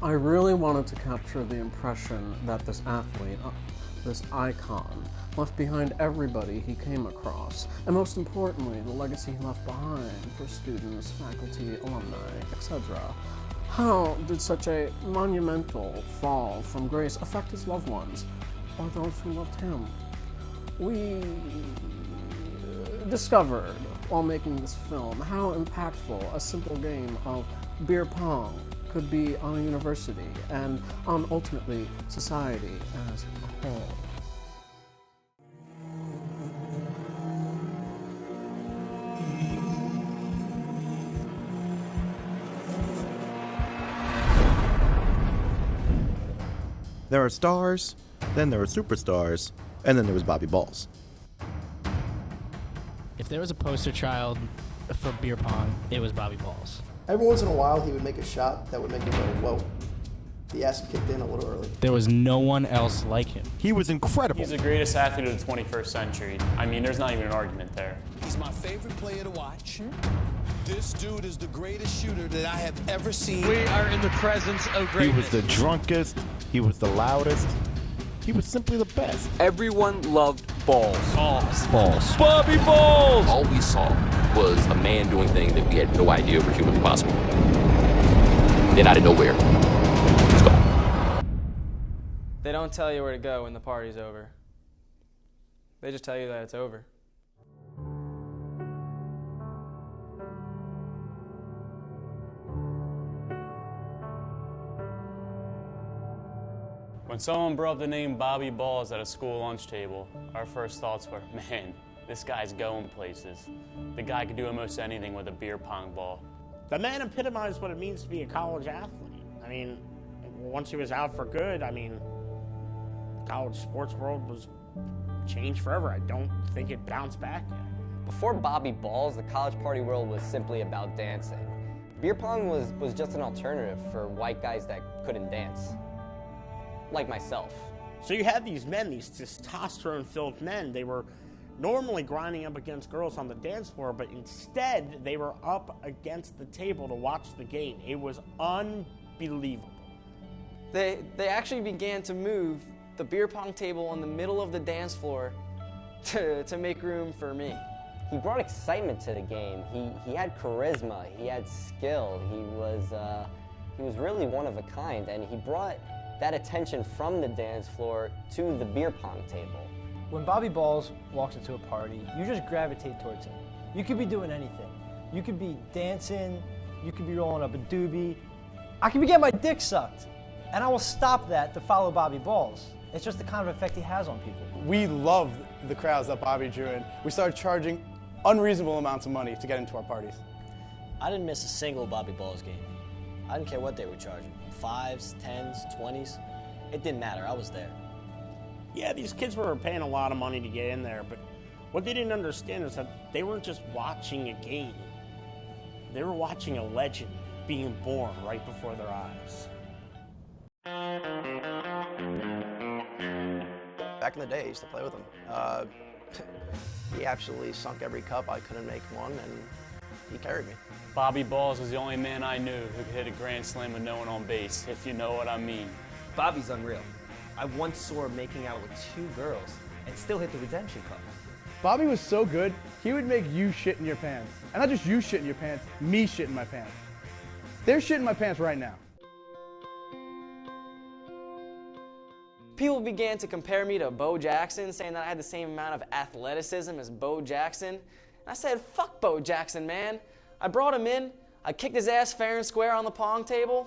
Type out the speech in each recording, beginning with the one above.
I really wanted to capture the impression that this athlete, this icon, left behind everybody he came across, and most importantly, the legacy he left behind for students, faculty, alumni, etc. How did such a monumental fall from grace affect his loved ones, or those who loved him? We discovered, while making this film, how impactful a simple game of beer pong could be on a university and on, ultimately, society as a whole. There are stars, then there are superstars, and then there was Bobby Balls. If there was a poster child for beer pong, it was Bobby Balls. Every once in a while, he would make a shot that would make you go, whoa. The ass kicked in a little early. There was no one else like him. He was incredible. He's the greatest athlete of the 21st century. I mean, there's not even an argument there. He's my favorite player to watch. This dude is the greatest shooter that I have ever seen. We are in the presence of greatness. He was the drunkest. He was the loudest. He was simply the best. Everyone loved Balls. Balls. Bobby Balls! All we saw was a man doing things that we had no idea were humanly possible. Then out of nowhere, he's gone. They don't tell you where to go when the party's over. They just tell you that it's over. When someone brought up the name Bobby Balls at a school lunch table, our first thoughts were, man, this guy's going places. The guy could do almost anything with a beer pong ball. The man epitomized what it means to be a college athlete. I mean, once he was out for good, I mean, the college sports world was changed forever. I don't think it bounced back yet. Before Bobby Balls, the college party world was simply about dancing. Beer pong was just an alternative for white guys that couldn't dance. Like myself. So you had these men, these testosterone-filled men. They were normally grinding up against girls on the dance floor, but instead they were up against the table to watch the game. It was unbelievable. They actually began to move the beer pong table in the middle of the dance floor to make room for me. He brought excitement to the game. He had charisma. He had skill. He was really one of a kind, and he brought that attention from the dance floor to the beer pong table. When Bobby Balls walks into a party, you just gravitate towards him. You could be doing anything. You could be dancing, you could be rolling up a doobie. I could be getting my dick sucked, and I will stop that to follow Bobby Balls. It's just the kind of effect he has on people. We love the crowds that Bobby drew in. We started charging unreasonable amounts of money to get into our parties. I didn't miss a single Bobby Balls game. I didn't care what they were charging. 5s, 10s, 20s. It didn't matter. I was there. Yeah, these kids were paying a lot of money to get in there, but what they didn't understand is that they weren't just watching a game. They were watching a legend being born right before their eyes. Back in the day, I used to play with him. He absolutely sunk every cup. I couldn't make one, and he carried me. Bobby Balls was the only man I knew who could hit a grand slam with no one on base, if you know what I mean. Bobby's unreal. I once saw him making out with 2 girls and still hit the redemption cup. Bobby was so good, he would make you shit in your pants. And not just you shit in your pants, me shit in my pants. They're shit in my pants right now. People began to compare me to Bo Jackson, saying that I had the same amount of athleticism as Bo Jackson. And I said, fuck Bo Jackson, man. I brought him in, I kicked his ass fair and square on the pong table.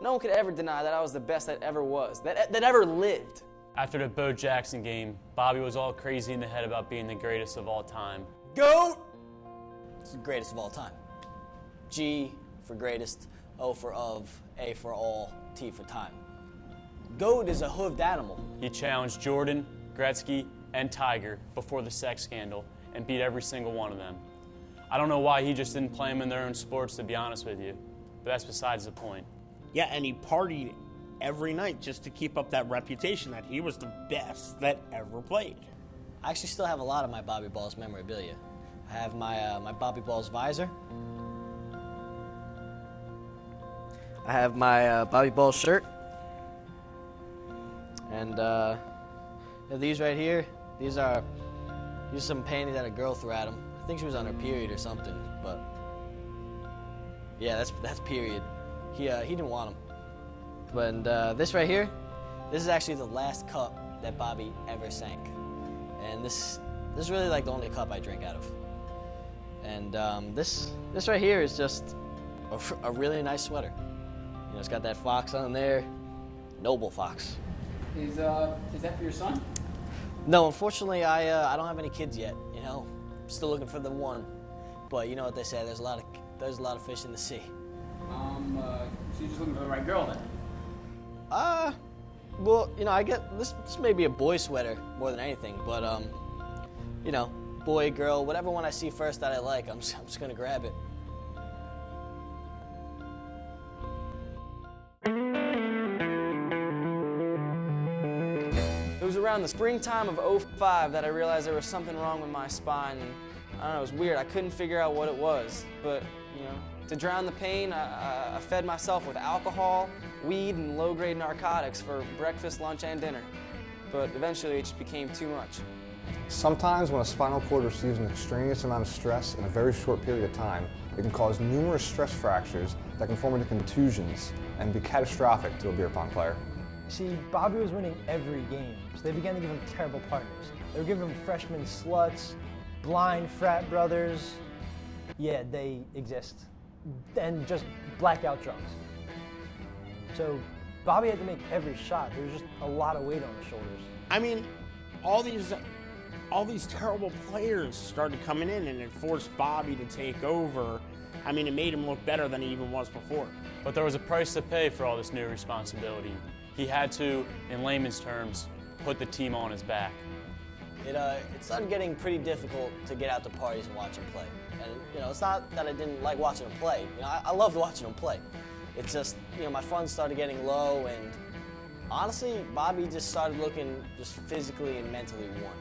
No one could ever deny that I was the best that ever was, that ever lived. After the Bo Jackson game, Bobby was all crazy in the head about being the greatest of all time. GOAT! It's the greatest of all time. G for greatest, O for of, A for all, T for time. GOAT is a hooved animal. He challenged Jordan, Gretzky, and Tiger before the sex scandal and beat every single one of them. I don't know why he just didn't play them in their own sports, to be honest with you, but that's besides the point. Yeah, and he partied every night just to keep up that reputation that he was the best that ever played. I actually still have a lot of my Bobby Balls memorabilia. I have my Bobby Balls visor. I have my Bobby Balls shirt. And these right here, these are some panties that a girl threw at him. I think she was on her period or something, but yeah, that's period. He didn't want them. But this right here, this is actually the last cup that Bobby ever sank. And this is really like the only cup I drink out of. And this right here is just a really nice sweater. You know, it's got that fox on there, noble fox. Is that for your son? No, unfortunately, I don't have any kids yet. You know, I'm still looking for the one. But you know what they say? There's a lot of fish in the sea. So you're just looking for the right girl then? Well, you know, I get this may be a boy sweater more than anything, but you know, boy, girl, whatever one I see first that I like, I'm just gonna grab it. It was around the springtime of '05 that I realized there was something wrong with my spine. And I don't know, it was weird. I couldn't figure out what it was. But, you know, to drown the pain, I fed myself with alcohol, weed, and low-grade narcotics for breakfast, lunch, and dinner. But eventually it just became too much. Sometimes when a spinal cord receives an extraneous amount of stress in a very short period of time, it can cause numerous stress fractures that can form into contusions and be catastrophic to a beer pong player. See, Bobby was winning every game, so they began to give him terrible partners. They were giving him freshman sluts, blind frat brothers. Yeah, they exist. And just blackout drunks. So Bobby had to make every shot. There was just a lot of weight on his shoulders. I mean, all these terrible players started coming in, and it forced Bobby to take over. I mean, it made him look better than he even was before. But there was a price to pay for all this new responsibility. He had to, in layman's terms, put the team on his back. It started getting pretty difficult to get out to parties and watch him play. And, you know, it's not that I didn't like watching him play. You know, I loved watching him play. It's just, you know, my funds started getting low, and honestly, Bobby just started looking just physically and mentally worn.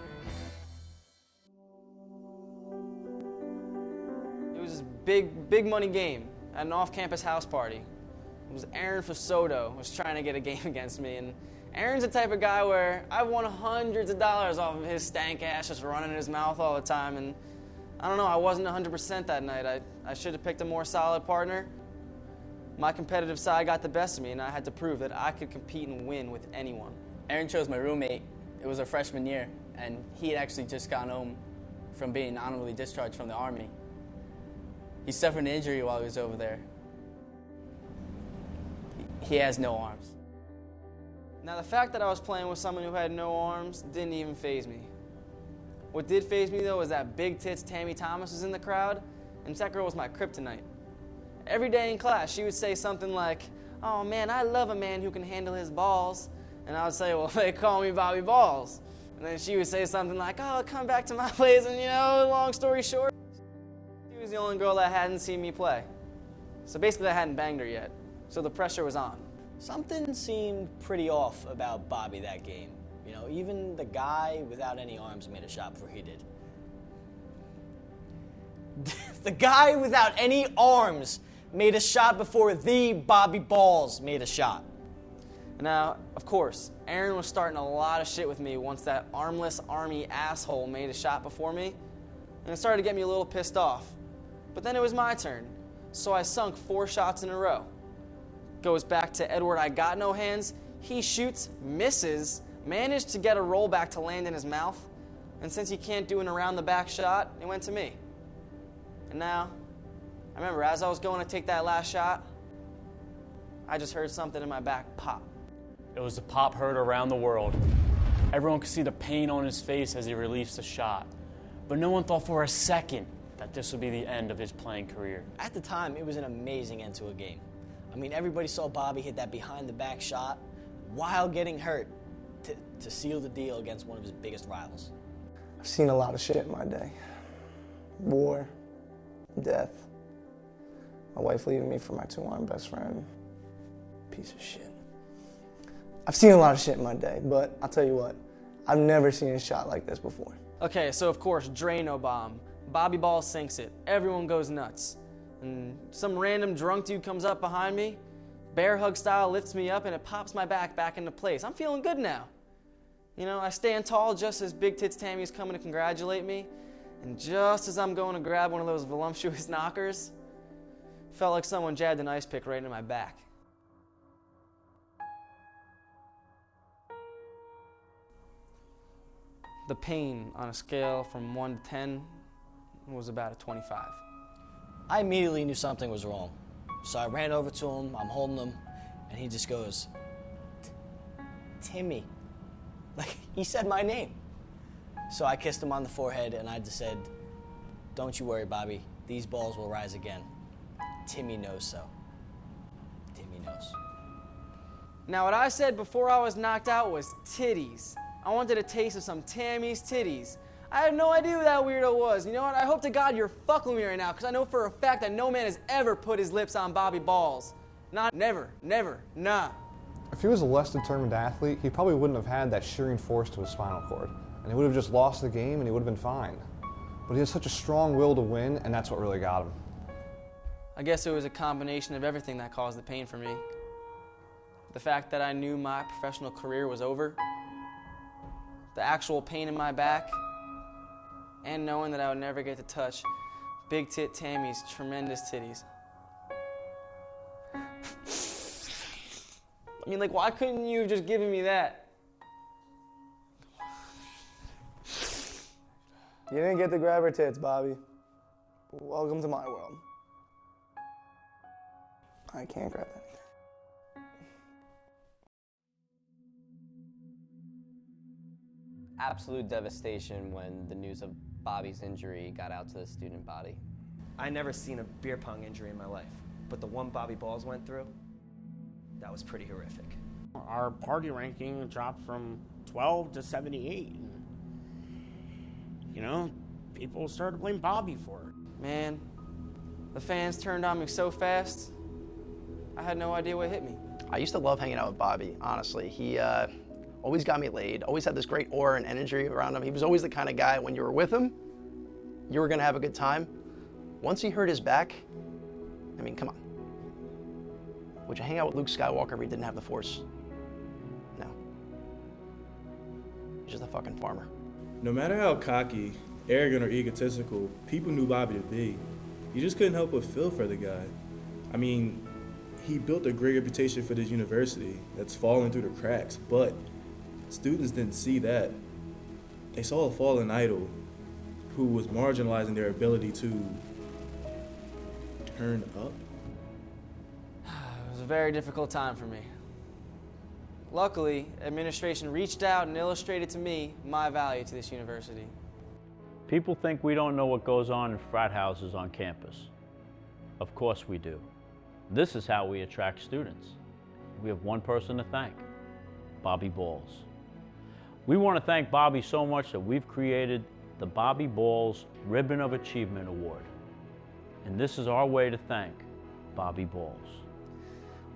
It was this big money game at an off-campus house party. It was Aaron Fasoto was trying to get a game against me, and Aaron's the type of guy where I've won hundreds of dollars off of his stank ass just running in his mouth all the time, and I don't know, I wasn't 100% that night. I should have picked a more solid partner. My competitive side got the best of me, and I had to prove that I could compete and win with anyone. Aaron chose my roommate. It was our freshman year, and he had actually just gotten home from being honorably discharged from the Army. He suffered an injury while he was over there. He has no arms. Now, the fact that I was playing with someone who had no arms didn't even faze me. What did faze me, though, was that big tits Tammy Thomas was in the crowd, and that girl was my kryptonite. Every day in class, she would say something like, "Oh man, I love a man who can handle his balls." And I would say, "Well, they call me Bobby Balls." And then she would say something like, "Oh, come back to my place," and you know, long story short, she was the only girl that hadn't seen me play. So basically, I hadn't banged her yet. So the pressure was on. Something seemed pretty off about Bobby that game. You know, even the guy without any arms made a shot before he did. The guy without any arms made a shot before the Bobby Balls made a shot. Now, of course, Aaron was starting a lot of shit with me once that armless Army asshole made a shot before me, and it started to get me a little pissed off. But then it was my turn, so I sunk 4 shots in a row. Goes back to Edward I got no hands. He shoots, misses, managed to get a rollback to land in his mouth, and since he can't do an around the back shot, it went to me. And now, I remember as I was going to take that last shot, I just heard something in my back pop. It was a pop heard around the world. Everyone could see the pain on his face as he released the shot. But no one thought for a second that this would be the end of his playing career. At the time, it was an amazing end to a game. I mean, everybody saw Bobby hit that behind-the-back shot while getting hurt to seal the deal against one of his biggest rivals. I've seen a lot of shit in my day. War, death, my wife leaving me for my 2-armed best friend. Piece of shit. I've seen a lot of shit in my day, but I'll tell you what, I've never seen a shot like this before. Okay, so of course, Drano bomb. Bobby Ball sinks it. Everyone goes nuts. And some random drunk dude comes up behind me, bear hug style lifts me up and it pops my back into place. I'm feeling good now. You know, I stand tall just as Big Tits Tammy's coming to congratulate me. And just as I'm going to grab one of those voluptuous knockers, felt like someone jabbed an ice pick right into my back. The pain on a scale from 1 to 10 was about a 25. I immediately knew something was wrong. So I ran over to him, I'm holding him, and he just goes, Timmy. Like, he said my name. So I kissed him on the forehead and I just said, don't you worry, Bobby. These balls will rise again. Timmy knows so. Timmy knows. Now, what I said before I was knocked out was titties. I wanted a taste of some Tammy's titties. I had no idea who that weirdo was. You know what? I hope to God you're fucking with me right now, because I know for a fact that no man has ever put his lips on Bobby balls. Never, nah. If he was a less determined athlete, he probably wouldn't have had that shearing force to his spinal cord, and he would have just lost the game and he would have been fine. But he has such a strong will to win, and that's what really got him. I guess it was a combination of everything that caused the pain for me. The fact that I knew my professional career was over, the actual pain in my back, and knowing that I would never get to touch Big Tit Tammy's tremendous titties. I mean, like, why couldn't you have just given me that? You didn't get to grab her tits, Bobby. Welcome to my world. I can't grab anything. Absolute devastation when the news of Bobby's injury got out to the student body. I never seen a beer pong injury in my life, but the one Bobby Balls went through, that was pretty horrific. Our party ranking dropped from 12 to 78. And, you know, people started to blame Bobby for it. Man, the fans turned on me so fast, I had no idea what hit me. I used to love hanging out with Bobby, honestly. He always got me laid, always had this great aura and energy around him. He was always the kind of guy, when you were with him, you were gonna have a good time. Once he hurt his back, I mean, come on. Would you hang out with Luke Skywalker if he didn't have the Force? No. He's just a fucking farmer. No matter how cocky, arrogant, or egotistical people knew Bobby to be, you just couldn't help but feel for the guy. I mean, he built a great reputation for this university that's fallen through the cracks, but students didn't see that. They saw a fallen idol who was marginalizing their ability to turn up. It was a very difficult time for me. Luckily, administration reached out and illustrated to me my value to this university. People think we don't know what goes on in frat houses on campus. Of course we do. This is how we attract students. We have one person to thank, Bobby Balls. We want to thank Bobby so much that we've created the Bobby Balls Ribbon of Achievement Award. And this is our way to thank Bobby Balls.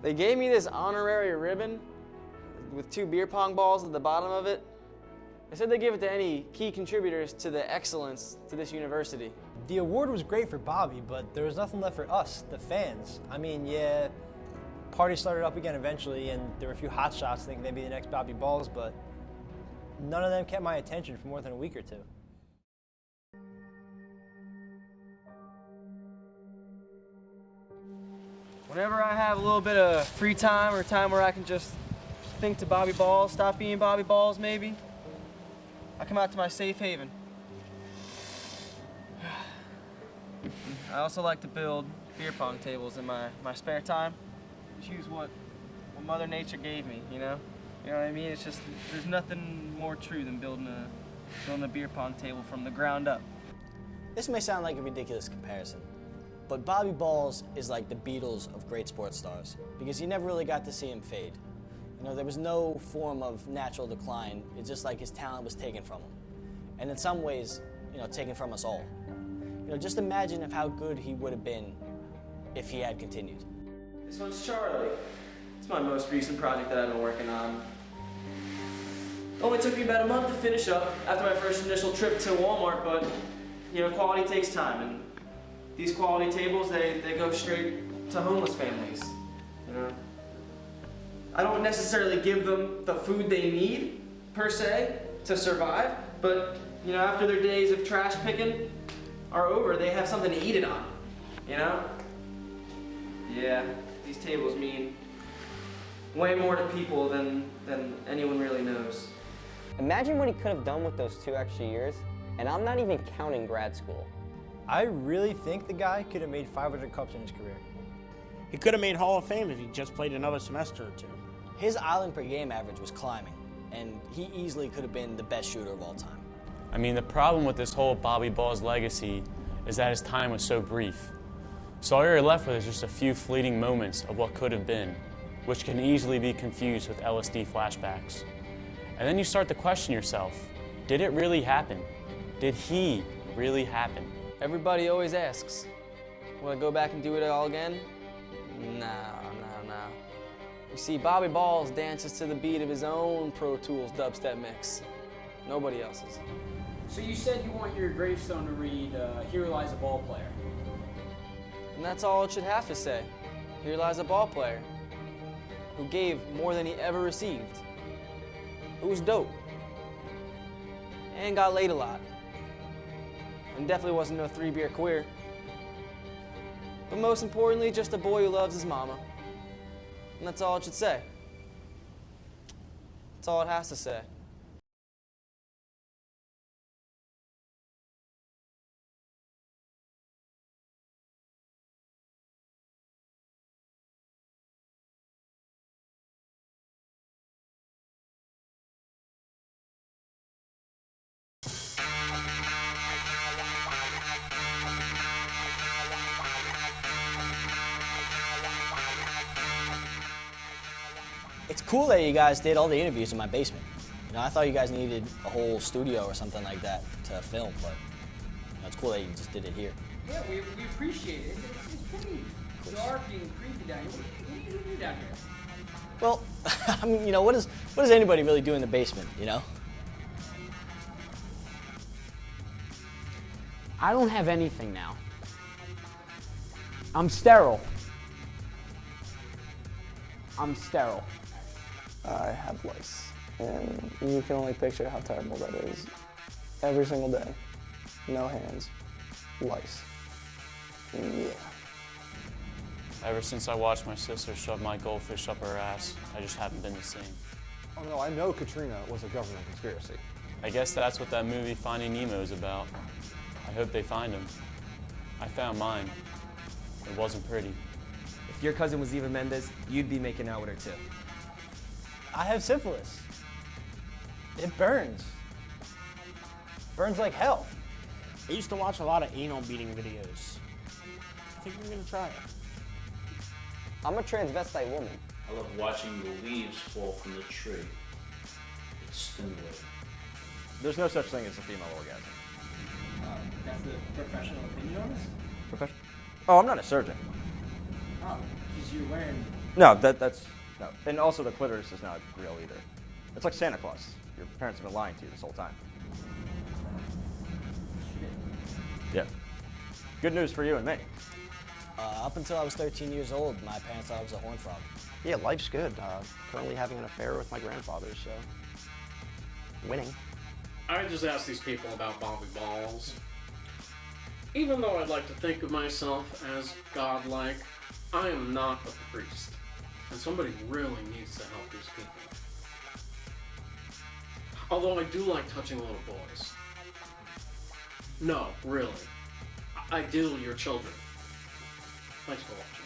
They gave me this honorary ribbon with 2 beer pong balls at the bottom of it. They said they give it to any key contributors to the excellence to this university. The award was great for Bobby, but there was nothing left for us, the fans. I mean, yeah, party started up again eventually, and there were a few hot shots thinking they'd be the next Bobby Balls, but none of them kept my attention for more than a week or two. Whenever I have a little bit of free time or time where I can just think to Bobby Balls, stop being Bobby Balls maybe, I come out to my safe haven. I also like to build beer pong tables in my spare time. Choose what Mother Nature gave me, you know? You know what I mean? It's just, there's nothing more true than building a beer pong table from the ground up. This may sound like a ridiculous comparison, but Bobby Balls is like the Beatles of great sports stars, because you never really got to see him fade. You know, there was no form of natural decline. It's just like his talent was taken from him. And in some ways, you know, taken from us all. You know, just imagine of how good he would have been if he had continued. This one's Charlie. It's my most recent project that I've been working on. It only took me about a month to finish up after my first initial trip to Walmart, but, you know, quality takes time, and these quality tables, they go straight to homeless families. You know, I don't necessarily give them the food they need, per se, to survive, but, you know, after their days of trash picking are over, they have something to eat it on, you know? Yeah, these tables mean way more to people than anyone really knows. Imagine what he could have done with those 2 extra years, and I'm not even counting grad school. I really think the guy could have made 500 cups in his career. He could have made Hall of Fame if he just played another semester or 2. His island per game average was climbing, and he easily could have been the best shooter of all time. I mean, the problem with this whole Bobby Ball's legacy is that his time was so brief. So all you're left with is just a few fleeting moments of what could have been, which can easily be confused with LSD flashbacks. And then you start to question yourself, did it really happen? Did he really happen? Everybody always asks, will I go back and do it all again? No. You see, Bobby Balls dances to the beat of his own Pro Tools dubstep mix. Nobody else's. So you said you want your gravestone to read, Here Lies a Ball Player. And that's all it should have to say. Here lies a ball player who gave more than he ever received, who was dope, and got laid a lot, and definitely wasn't no 3-beer queer. But most importantly, just a boy who loves his mama. And that's all it should say. That's all it has to say. It's cool that you guys did all the interviews in my basement. You know, I thought you guys needed a whole studio or something like that to film, but you know, it's cool that you just did it here. Yeah, we appreciate it. It's pretty dark and creepy down here. What do you do down here? Well, I mean, you know, what does anybody really do in the basement, you know? I don't have anything now. I'm sterile. I'm sterile. I have lice, and you can only picture how terrible that is. Every single day, no hands, lice. Yeah. Ever since I watched my sister shove my goldfish up her ass, I just haven't been the same. Oh no, I know Katrina was a government conspiracy. I guess that's what that movie Finding Nemo is about. I hope they find him. I found mine. It wasn't pretty. If your cousin was Eva Mendes, you'd be making out with her too. I have syphilis. It burns. Burns like hell. I used to watch a lot of anal beating videos. I think I'm gonna try it. I'm a transvestite woman. I love watching the leaves fall from the tree. It's stimulating. There's no such thing as a female orgasm. That's the professional opinion on this? Profession? Oh, I'm not a surgeon. Oh, because you're wearing... No, that's no. And also the clitoris is not real either. It's like Santa Claus. Your parents have been lying to you this whole time. Yeah. Good news for you and me. Up until I was 13 years old, my parents thought I was a horned frog. Yeah, life's good. Currently having an affair with my grandfather, so winning. I just ask these people about Bobby Balls. Even though I'd like to think of myself as godlike, I am not a priest. And somebody really needs to help these people. Although I do like touching little boys. No, really. Ideal your children. Thanks for watching.